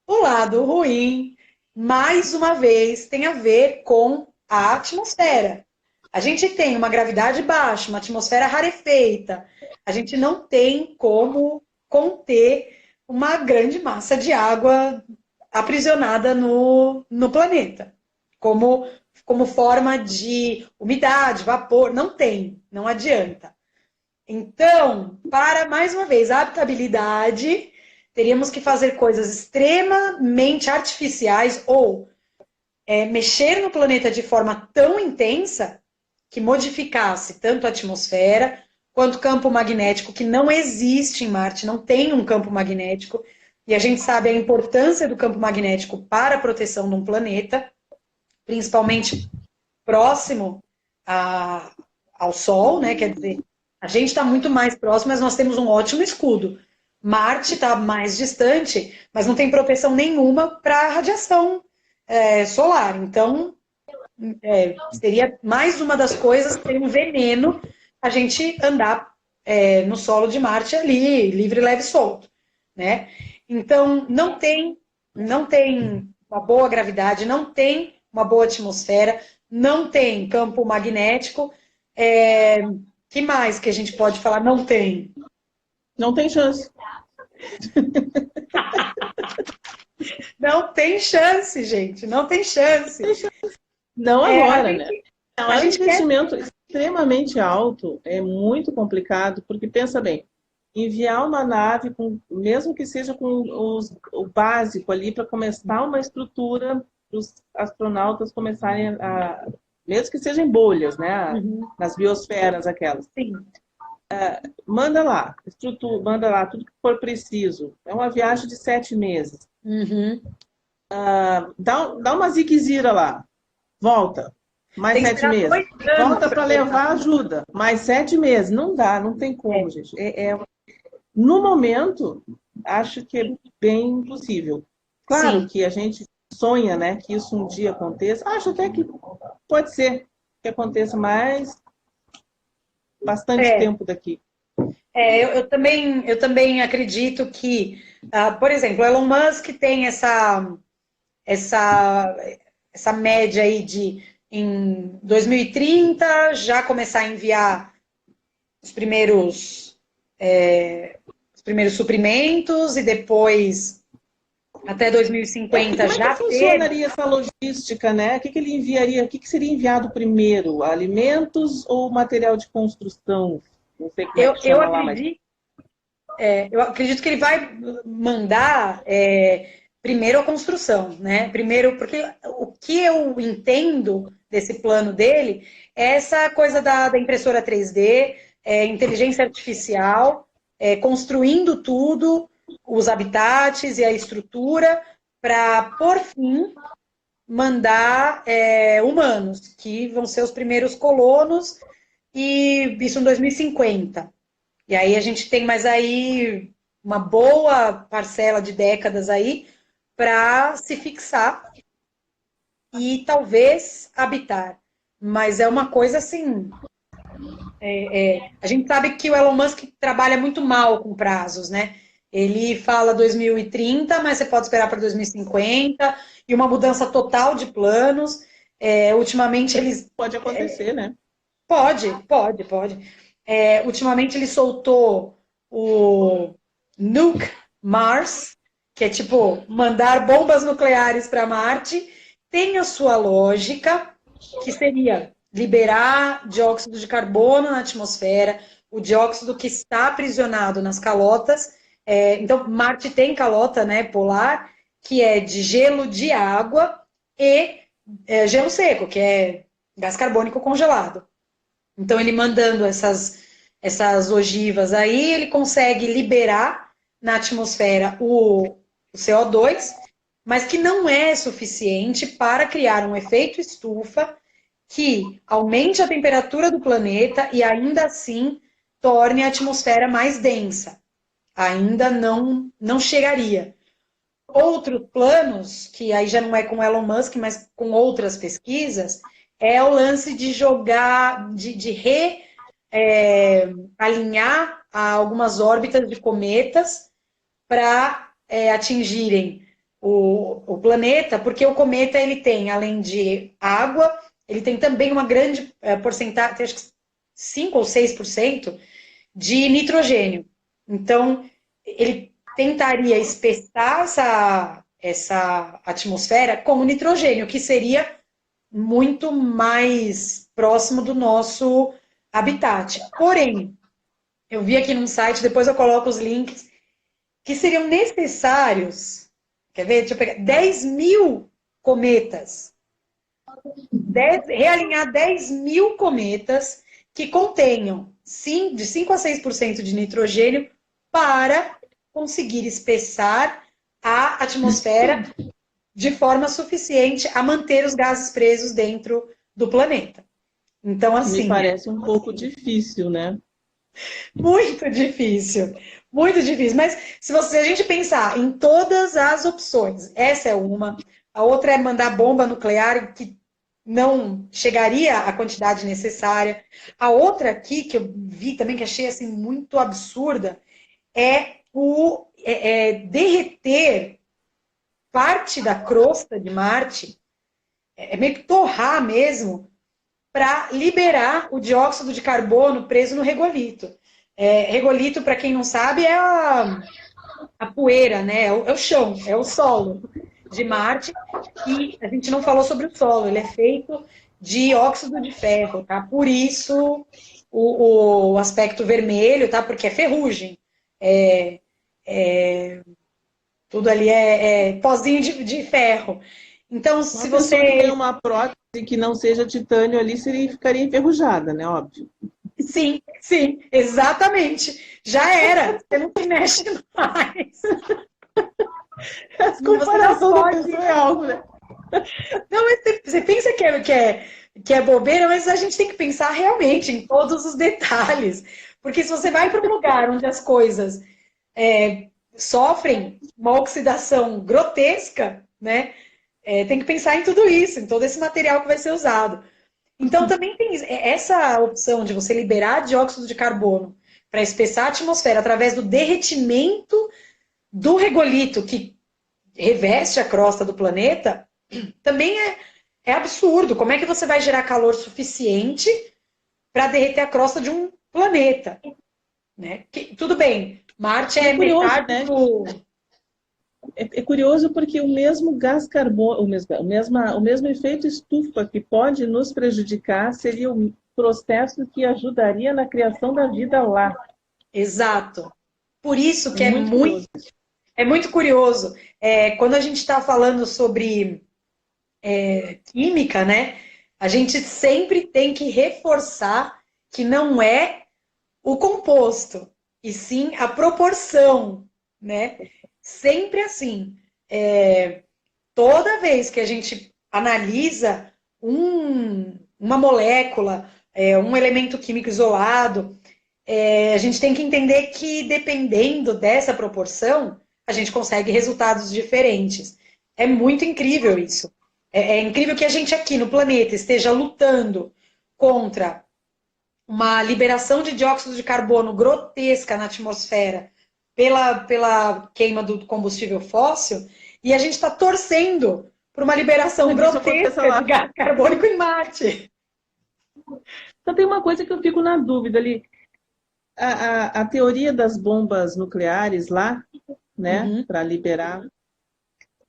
O lado ruim, mais uma vez, tem a ver com a atmosfera. A gente tem uma gravidade baixa, uma atmosfera rarefeita. A gente não tem como conter uma grande massa de água aprisionada no planeta. Como forma de umidade, vapor, não tem, não adianta. Então, para mais uma vez, a habitabilidade, teríamos que fazer coisas extremamente artificiais ou mexer no planeta de forma tão intensa que modificasse tanto a atmosfera quanto o campo magnético, que não existe em Marte, não tem um campo magnético, e a gente sabe a importância do campo magnético para a proteção de um planeta, principalmente próximo ao Sol, né? Quer dizer, a gente está muito mais próximo, mas nós temos um ótimo escudo. Marte está mais distante, mas não tem proteção nenhuma para a radiação solar. Então, seria mais uma das coisas que seria um veneno a gente andar no solo de Marte ali, livre, leve e solto, né? Então, não tem uma boa gravidade, não tem uma boa atmosfera, não tem campo magnético. Que mais que a gente pode falar? Não tem. Não tem chance. Não tem chance, gente. Não tem chance. Não agora, né? A É um gente investimento extremamente alto, é muito complicado, porque pensa bem, enviar uma nave, mesmo que seja com o básico ali, para começar uma estrutura para os astronautas começarem mesmo que sejam em bolhas, né? Uhum. Nas biosferas aquelas. Sim. Manda lá, manda lá tudo que for preciso. É uma viagem de 7 meses. Uhum. Dá uma ziquezira lá, volta. Mais Tem que 7 esperar meses. 2 anos Volta para levar ajuda. Mais 7 meses. Não dá, não tem como, gente. No momento, acho que é bem impossível. Claro Sim. que a gente sonha, né, que isso um dia aconteça. Acho até que pode ser que aconteça, mas bastante tempo daqui. Eu também acredito que, por exemplo, Elon Musk tem essa média aí de, em 2030, já começar a enviar os primeiros suprimentos e depois, até 2050, Como é que já ter. funcionaria essa logística, né? O que ele enviaria? O que seria enviado primeiro? Alimentos ou material de construção? Não sei como é Eu, que eu chama lá, mas acredito, eu acredito que ele vai mandar primeiro a construção, né? Primeiro, porque o que eu entendo desse plano dele é essa coisa da impressora 3D, inteligência artificial, construindo tudo, os habitats e a estrutura, para, por fim, mandar humanos, que vão ser os primeiros colonos, e isso em 2050. E aí a gente tem mais aí uma boa parcela de décadas aí para se fixar e talvez habitar. Mas é uma coisa assim. A gente sabe que o Elon Musk trabalha muito mal com prazos, né? Ele fala 2030, mas você pode esperar para 2050 e uma mudança total de planos. Ultimamente eles. pode acontecer, né? Pode. Ultimamente ele soltou o Nuke Mars, que é tipo mandar bombas nucleares para Marte, tem a sua lógica, que seria liberar dióxido de carbono na atmosfera, o dióxido que está aprisionado nas calotas. Então, Marte tem calota, né, polar, que é de gelo de água e gelo seco, que é gás carbônico congelado. Então, ele mandando essas ogivas aí, ele consegue liberar na atmosfera o CO2, mas que não é suficiente para criar um efeito estufa que aumente a temperatura do planeta e ainda assim torne a atmosfera mais densa. Ainda não chegaria. Outros planos, que aí já não é com Elon Musk, mas com outras pesquisas, é o lance de jogar, de alinhar algumas órbitas de cometas para atingirem o planeta, porque o cometa ele tem, além de água, ele tem também uma grande porcentagem, acho que 5 ou 6% de nitrogênio. Então, ele tentaria espessar essa atmosfera com o nitrogênio, que seria muito mais próximo do nosso habitat. Porém, eu vi aqui num site, depois eu coloco os links, que seriam necessários, quer ver? Deixa eu pegar, 10 mil cometas. Realinhar 10 mil cometas que contenham de 5 a 6% de nitrogênio para conseguir espessar a atmosfera de forma suficiente a manter os gases presos dentro do planeta. Então, assim. Me parece um pouco difícil, né? Muito difícil. Muito difícil. Mas se a gente pensar em todas as opções, essa é uma, a outra é mandar bomba nuclear, que não chegaria à quantidade necessária. A outra aqui, que eu vi também, que achei assim, muito absurda, é derreter parte da crosta de Marte, é meio que torrar mesmo, para liberar o dióxido de carbono preso no regolito. Regolito, para quem não sabe, é a poeira, né? É o chão, é o solo de Marte. E a gente não falou sobre o solo, ele é feito de óxido de ferro, tá? Por isso o aspecto vermelho, tá? Porque é ferrugem. Tudo ali é pozinho de ferro. Então, se Uma pessoa que tem você... uma prótese que não seja titânio ali, ficaria enferrujada, né? Óbvio. Sim, sim, exatamente. Já era. Você não se mexe mais. Essa Você comparação não da pode. pessoa é algo, né? Não, mas você pensa que é bobeira, mas a gente tem que pensar realmente em todos os detalhes. Porque se você vai para um lugar onde as coisas sofrem uma oxidação grotesca, né? Tem que pensar em tudo isso, em todo esse material que vai ser usado. Então, também tem essa opção de você liberar dióxido de carbono para espessar a atmosfera através do derretimento do regolito que reveste a crosta do planeta, também é absurdo. Como é que você vai gerar calor suficiente para derreter a crosta de um planeta? Né? Tudo bem, Marte é curioso, metade né? do... É curioso porque o mesmo gás carbono, o mesmo efeito estufa que pode nos prejudicar seria o processo que ajudaria na criação da vida lá. Exato. Por isso que Muito curioso. é muito curioso. Quando a gente está falando sobre química, né? A gente sempre tem que reforçar que não é o composto, e sim a proporção, né? Sempre assim. Toda vez que a gente analisa uma molécula, um elemento químico isolado, a gente tem que entender que dependendo dessa proporção, a gente consegue resultados diferentes. É muito incrível isso. É incrível que a gente aqui no planeta esteja lutando contra uma liberação de dióxido de carbono grotesca na atmosfera pela queima do combustível fóssil, e a gente está torcendo por uma liberação Isso aconteça grotesca de lá. gás carbônico em Marte. Então tem uma coisa que eu fico na dúvida ali. A teoria das bombas nucleares lá, né, para liberar,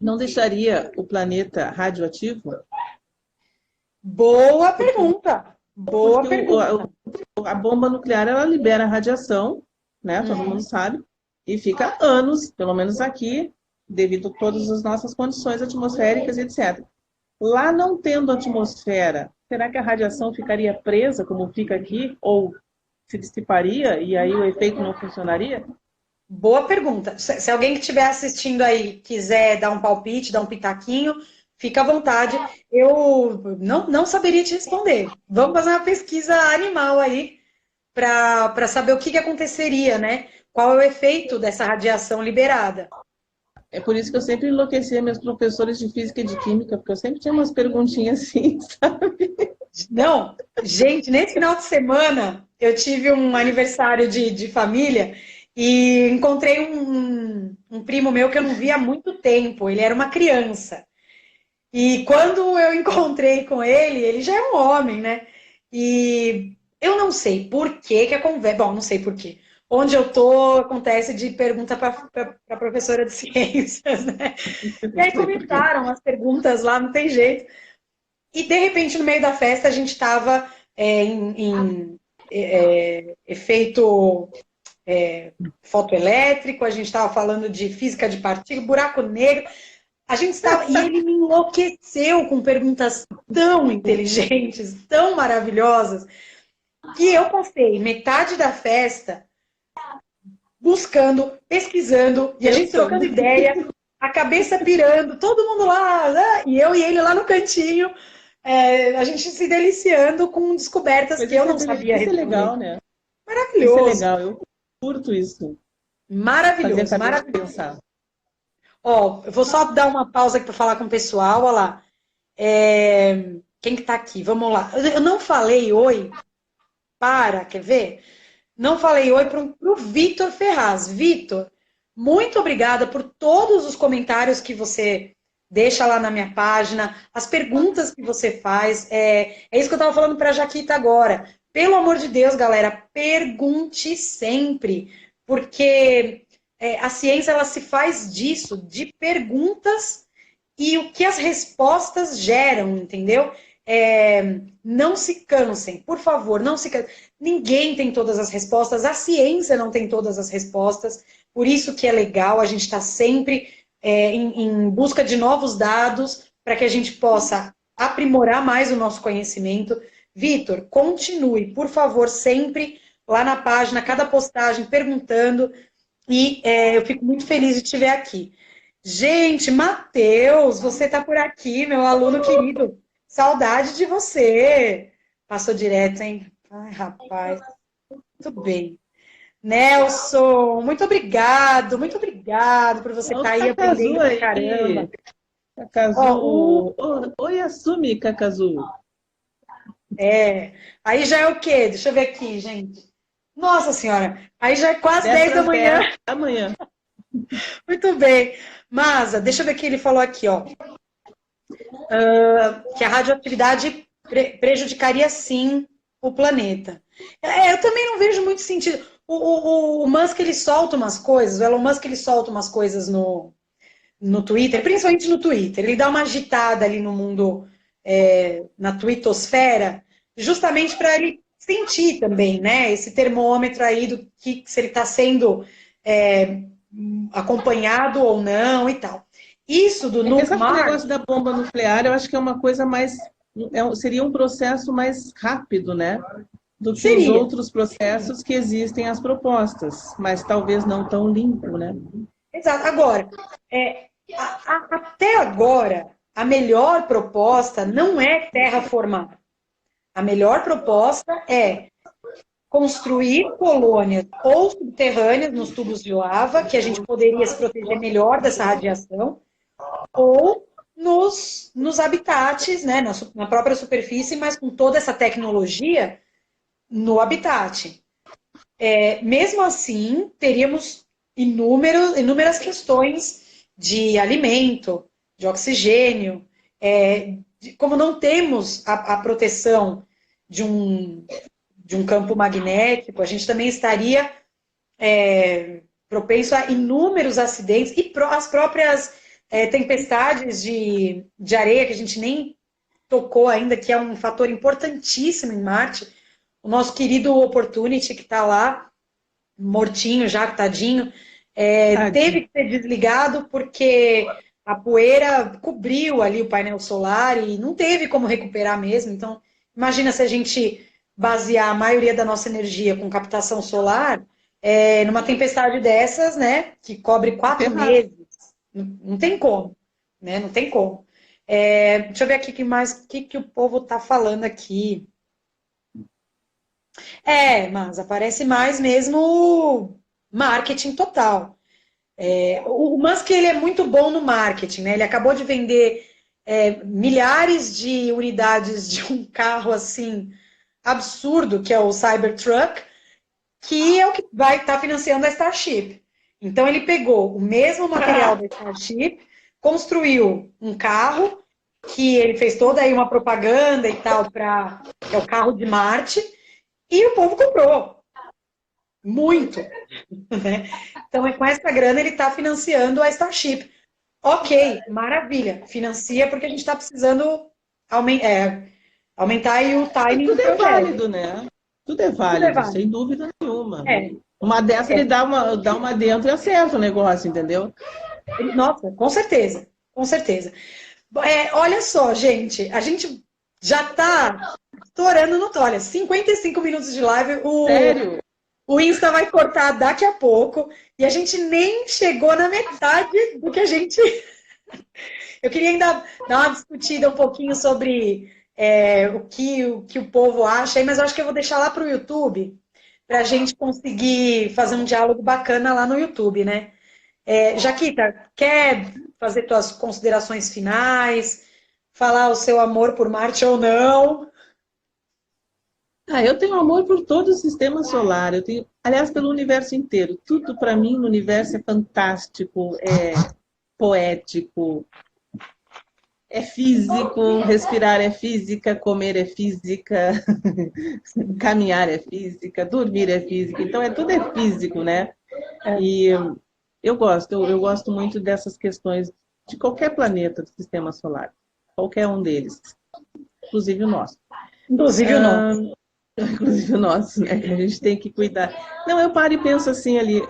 não deixaria o planeta radioativo? Boa pergunta. Boa Porque pergunta. a bomba nuclear ela libera radiação, né? Todo mundo sabe, e fica anos, pelo menos aqui, devido a todas as nossas condições atmosféricas, etc. Lá não tendo atmosfera, será que a radiação ficaria presa como fica aqui? Ou se dissiparia e aí o efeito não funcionaria? Boa pergunta. Se alguém que estiver assistindo aí quiser dar um palpite, dar um pitaquinho, fica à vontade. Eu não saberia te responder. Vamos fazer uma pesquisa animal aí para saber o que aconteceria, né? Qual é o efeito dessa radiação liberada. É por isso que eu sempre enlouquecia meus professores de física e de química, porque eu sempre tinha umas perguntinhas assim, sabe? Não, gente, nesse final de semana eu tive um aniversário de família e encontrei um primo meu que eu não via há muito tempo. Ele era uma criança. E quando eu encontrei com ele, ele já é um homem, né? E eu não sei por que a conversa. Bom, não sei por quê. Onde eu tô, acontece de pergunta para a professora de ciências, né? E aí começaram as perguntas lá, não tem jeito. E de repente, no meio da festa, a gente estava em efeito fotoelétrico, a gente estava falando de física de partículas, buraco negro. A gente estava. E ele me enlouqueceu com perguntas tão inteligentes, tão maravilhosas, que eu passei metade da festa buscando, pesquisando, e a gente trocando ideia, a cabeça pirando, todo mundo lá, né? E eu e ele lá no cantinho, a gente se deliciando com descobertas que eu não sabia responder. Isso é legal, né? Maravilhoso. Isso é legal, eu curto isso. Maravilhoso, maravilhoso. Pensar. Ó, eu vou só dar uma pausa aqui para falar com o pessoal, olha lá. Quem que tá aqui? Vamos lá. Eu não falei oi quer ver? Não falei oi pro Vitor Ferraz. Vitor, Muito obrigada por todos os comentários que você deixa lá na minha página, as perguntas que você faz. É isso que eu estava falando para a Jaquita agora. Pelo amor de Deus, galera, pergunte sempre, porque a ciência ela se faz disso, de perguntas e o que as respostas geram, entendeu? Não se cansem, por favor, não se cansem. Ninguém tem todas as respostas, a ciência não tem todas as respostas, por isso que é legal, a gente está sempre em busca de novos dados para que a gente possa aprimorar mais o nosso conhecimento. Vitor, continue, por favor, sempre lá na página, cada postagem, perguntando, e eu fico muito feliz de te ver aqui. Gente, Matheus, você está por aqui, meu aluno querido. Saudade de você. Passou direto, hein? Ai, rapaz. Muito bem. Nelson, muito obrigado por você estar aí aprendendo pra caramba. Cacazu. Oi, Assumi, Cacazu. Aí já é o quê? Deixa eu ver aqui, gente. Nossa Senhora, aí já é quase 10 da manhã. Amanhã. Muito bem. Masa, deixa eu ver o que ele falou aqui, ó. Que a radioatividade prejudicaria sim o planeta. Eu também não vejo muito sentido. O Musk, ele solta umas coisas, o Elon Musk, ele solta umas coisas no Twitter, principalmente no Twitter. Ele dá uma agitada ali no mundo, na twittosfera, justamente para ele sentir também, né? Esse termômetro aí do que se ele está sendo acompanhado ou não e tal. Isso do Esse negócio da bomba nuclear, eu acho que é uma coisa mais... seria um processo mais rápido, né? Do que os outros processos que existem as propostas, mas talvez não tão limpo, né? Exato. Agora, até agora, a melhor proposta não é terraformar. A melhor proposta é construir colônias ou subterrâneas nos tubos de lava, que a gente poderia se proteger melhor dessa radiação, ou nos habitats, né, na própria superfície, mas com toda essa tecnologia no habitat. Mesmo assim, teríamos inúmeras questões de alimento, de oxigênio, como não temos a proteção de um campo magnético, a gente também estaria propenso a inúmeros acidentes e as próprias tempestades de areia, que a gente nem tocou ainda, que é um fator importantíssimo em Marte. O nosso querido Opportunity, que está lá, mortinho já, tadinho, teve que ser desligado porque a poeira cobriu ali o painel solar e não teve como recuperar mesmo. Então, imagina se a gente basear a maioria da nossa energia com captação solar, numa tempestade dessas, né, que cobre 4 meses. Não tem como, né? Não tem como. Deixa eu ver aqui que o povo está falando aqui. Mas aparece mais mesmo marketing total. O Musk, ele é muito bom no marketing, né? Ele acabou de vender milhares de unidades de um carro assim absurdo, que é o Cybertruck, que é o que vai estar financiando a Starship. Então, ele pegou o mesmo material da Starship, construiu um carro, que ele fez toda aí uma propaganda e tal, que é o carro de Marte, e o povo comprou. Muito. Né? Então, com essa grana, ele está financiando a Starship. Ok, maravilha. Financia porque a gente está precisando aumentar aí o timing do projeto. Tudo é válido, né? Tudo é válido, sem dúvida nenhuma. Uma dessa ele dá uma dentro e acerta o negócio, entendeu? Nossa, com certeza, com certeza. Olha só, gente, a gente já está estourando no... Olha, 55 minutos de live. Sério? O Insta vai cortar daqui a pouco e a gente nem chegou na metade do que a gente... Eu queria ainda dar uma discutida um pouquinho sobre o que o povo acha, mas eu acho que eu vou deixar lá para o YouTube, para a gente conseguir fazer um diálogo bacana lá no YouTube, né? Jaquita, quer fazer suas considerações finais? Falar o seu amor por Marte ou não? Eu tenho amor por todo o sistema solar. Eu tenho, aliás, pelo universo inteiro. Tudo para mim no universo é fantástico, é poético, é físico, respirar é física, comer é física, caminhar é física, dormir é física. Então, tudo é físico, né? E eu gosto muito dessas questões de qualquer planeta do sistema solar, qualquer um deles, inclusive o nosso. Inclusive o nosso. Inclusive o nosso, né? Que a gente tem que cuidar. Não, eu paro e penso assim ali,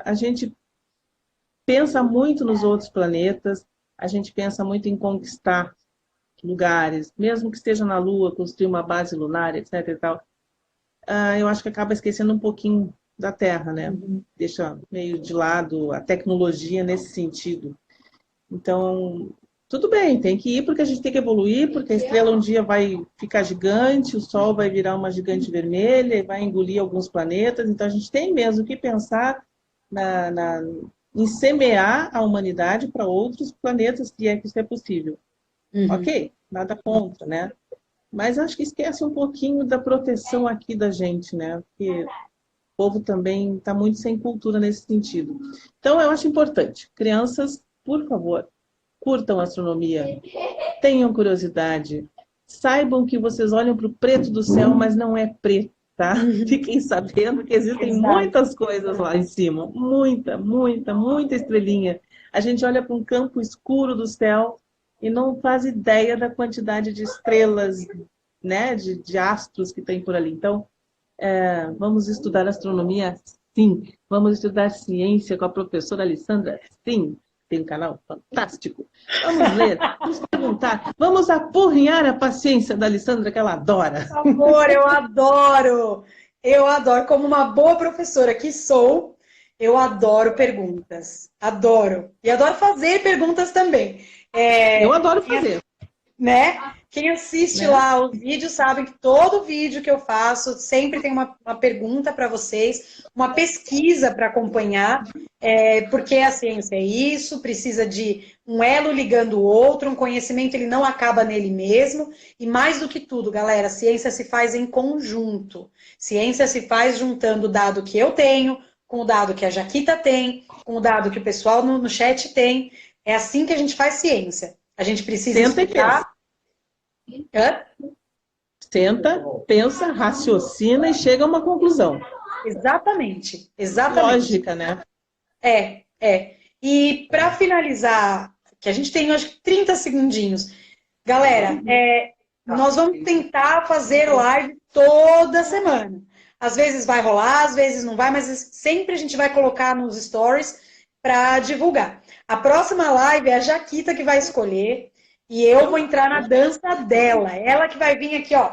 a gente pensa muito nos outros planetas, a gente pensa muito em conquistar lugares, mesmo que esteja na Lua, construir uma base lunar, etc. e tal. Eu acho que acaba esquecendo um pouquinho da Terra, né? Deixa meio de lado a tecnologia nesse sentido. Então, tudo bem, tem que ir porque a gente tem que evoluir, porque a estrela um dia vai ficar gigante, o Sol vai virar uma gigante vermelha e vai engolir alguns planetas. Então, a gente tem mesmo que pensar em semear a humanidade para outros planetas, se é que isso é possível. Ok, nada contra, né? Mas acho que esquece um pouquinho da proteção aqui da gente, né? Porque o povo também está muito sem cultura nesse sentido. Então, eu acho importante. Crianças, por favor, curtam a astronomia, tenham curiosidade, saibam que vocês olham para o preto do céu, mas não é preto, tá? Fiquem sabendo que existem muitas coisas lá em cima, muita estrelinha. A gente olha para um campo escuro do céu e não faz ideia da quantidade de estrelas, né, de astros que tem por ali. Então, vamos estudar astronomia? Sim. Vamos estudar ciência com a professora Alessandra? Sim. Tem um canal fantástico. Vamos ler, vamos perguntar, vamos apurrinhar a paciência da Alessandra, que ela adora. Por favor, eu adoro. Eu adoro. Como uma boa professora que sou, eu adoro perguntas. Adoro. E adoro fazer perguntas também. Eu adoro fazer. Né? Quem assiste lá os vídeos sabe que todo vídeo que eu faço sempre tem uma pergunta para vocês, uma pesquisa para acompanhar, porque a ciência é isso, precisa de um elo ligando o outro, um conhecimento ele não acaba nele mesmo, e mais do que tudo, galera, a ciência se faz em conjunto. Ciência se faz juntando o dado que eu tenho, com o dado que a Jaquita tem, com o dado que o pessoal no chat tem. É assim que a gente faz ciência. A gente precisa estudar. Senta, pensa, raciocina e chega a uma conclusão. Exatamente. Lógica, né? E para finalizar, que a gente tem acho que 30 segundinhos. Galera, nós vamos tentar fazer live toda semana. Às vezes vai rolar, às vezes não vai, mas sempre a gente vai colocar nos stories para divulgar. A próxima live é a Jaquita que vai escolher e eu vou entrar na dança dela. Ela que vai vir aqui, ó,